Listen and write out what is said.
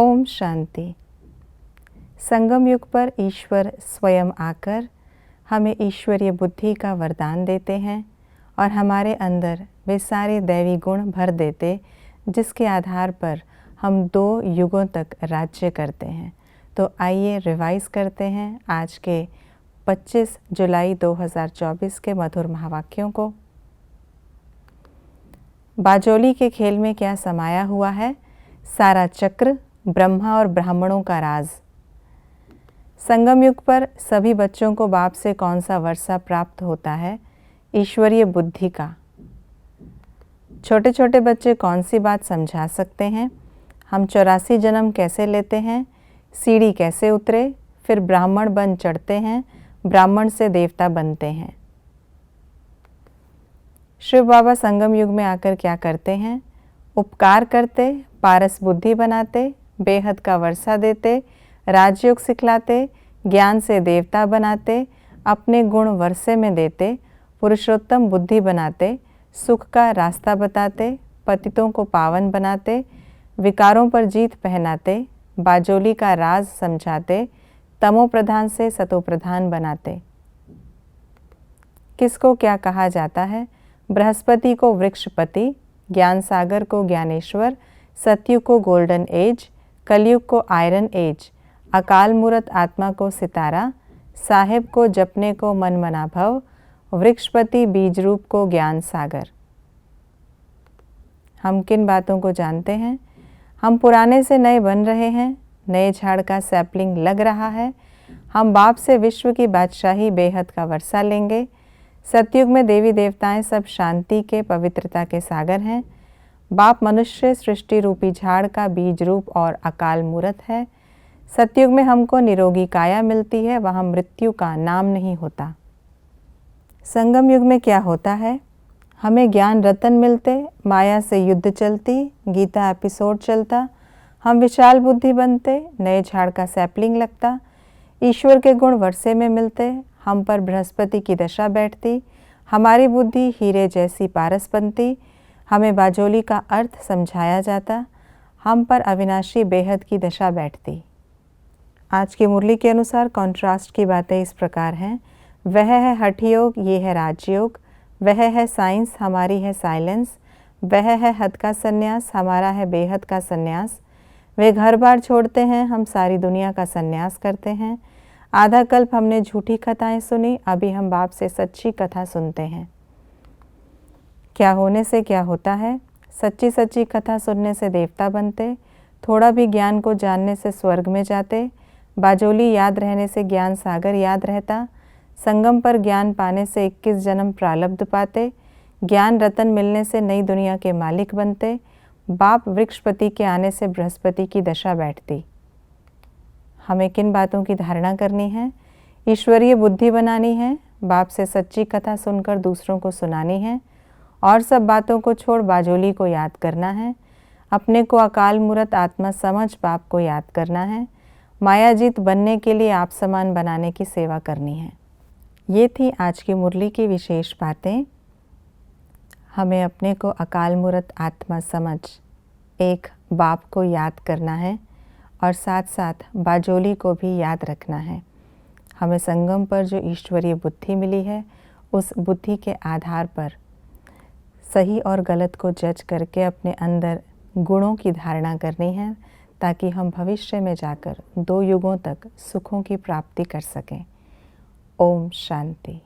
ओम शांति। संगम युग पर ईश्वर स्वयं आकर हमें ईश्वरीय बुद्धि का वरदान देते हैं और हमारे अंदर वे सारे दैवी गुण भर देते जिसके आधार पर हम 2 युगों तक राज्य करते हैं। तो आइए रिवाइज करते हैं आज के 25 जुलाई 2024 के मधुर महावाक्यों को। बाजोली के खेल में क्या समाया हुआ है? सारा चक्र, ब्रह्मा और ब्राह्मणों का राज। संगम युग पर सभी बच्चों को बाप से कौन सा वर्षा प्राप्त होता है? ईश्वरीय बुद्धि का। छोटे छोटे बच्चे कौन सी बात समझा सकते हैं? हम 84 जन्म कैसे लेते हैं? सीढ़ी कैसे उतरे, फिर ब्राह्मण बन चढ़ते हैं, ब्राह्मण से देवता बनते हैं। शिव बाबा संगम युग में आकर क्या करते हैं? उपकार करते, पारस बुद्धि बनाते, बेहद का वर्षा देते, राजयोग सिखलाते, ज्ञान से देवता बनाते, अपने गुण वर्षे में देते, पुरुषोत्तम बुद्धि बनाते, सुख का रास्ता बताते, पतितों को पावन बनाते, विकारों पर जीत पहनाते, बाजोली का राज समझाते, तमो प्रधान से सतो प्रधान बनाते। किसको क्या कहा जाता है? बृहस्पति को वृक्षपति, ज्ञान सागर को ज्ञानेश्वर, सतयुग को गोल्डन एज, कलयुग को आयरन एज, अकाल मूरत आत्मा को सितारा, साहेब को जपने को मन मना भव, वृक्षपति बीज रूप को ज्ञान सागर। हम किन बातों को जानते हैं? हम पुराने से नए बन रहे हैं, नए झाड़ का सैपलिंग लग रहा है। हम बाप से विश्व की बादशाही बेहद का वर्षा लेंगे। सतयुग में देवी देवताएं सब शांति के, पवित्रता के सागर हैं। बाप मनुष्य सृष्टि रूपी झाड़ का बीज रूप और अकाल मूरत है। सतयुग में हमको निरोगी काया मिलती है, वहाँ मृत्यु का नाम नहीं होता। संगम युग में क्या होता है? हमें ज्ञान रतन मिलते, माया से युद्ध चलती, गीता एपिसोड चलता, हम विशाल बुद्धि बनते, नए झाड़ का सैपलिंग लगता, ईश्वर के गुण वर्षे में मिलते, हम पर बृहस्पति की दशा बैठती, हमारी बुद्धि हीरे जैसी पारस बनती, हमें बाजोली का अर्थ समझाया जाता, हम पर अविनाशी बेहद की दशा बैठती। आज की मुरली के अनुसार कॉन्ट्रास्ट की बातें इस प्रकार हैं। वह है हठ योग, ये है राजयोग। वह है साइंस, हमारी है साइलेंस। वह है हद का संन्यास, हमारा है बेहद का संन्यास। वे घर बार छोड़ते हैं, हम सारी दुनिया का संन्यास करते हैं। आधा कल्प हमने झूठी कथाएं सुनी, अभी हम बाप से सच्ची कथा सुनते हैं। क्या होने से क्या होता है? सच्ची सच्ची कथा सुनने से देवता बनते, थोड़ा भी ज्ञान को जानने से स्वर्ग में जाते, बाजोली याद रहने से ज्ञान सागर याद रहता, संगम पर ज्ञान पाने से 21 जन्म प्रारब्ध पाते, ज्ञान रतन मिलने से नई दुनिया के मालिक बनते, बाप वृक्षपति के आने से बृहस्पति की दशा बैठती। हमें किन बातों की धारणा करनी है? ईश्वरीय बुद्धि बनानी है, बाप से सच्ची कथा सुनकर दूसरों को सुनानी है और सब बातों को छोड़ बाजोली को याद करना है। अपने को अकाल मूरत आत्मा समझ बाप को याद करना है। मायाजीत बनने के लिए आप समान बनाने की सेवा करनी है। ये थी आज की मुरली की विशेष बातें। हमें अपने को अकाल मूरत आत्मा समझ एक बाप को याद करना है और साथ साथ बाजोली को भी याद रखना है। हमें संगम पर जो ईश्वरीय बुद्धि मिली है, उस बुद्धि के आधार पर सही और गलत को जज करके अपने अंदर गुणों की धारणा करनी है, ताकि हम भविष्य में जाकर 2 युगों तक सुखों की प्राप्ति कर सकें। ओम शांति।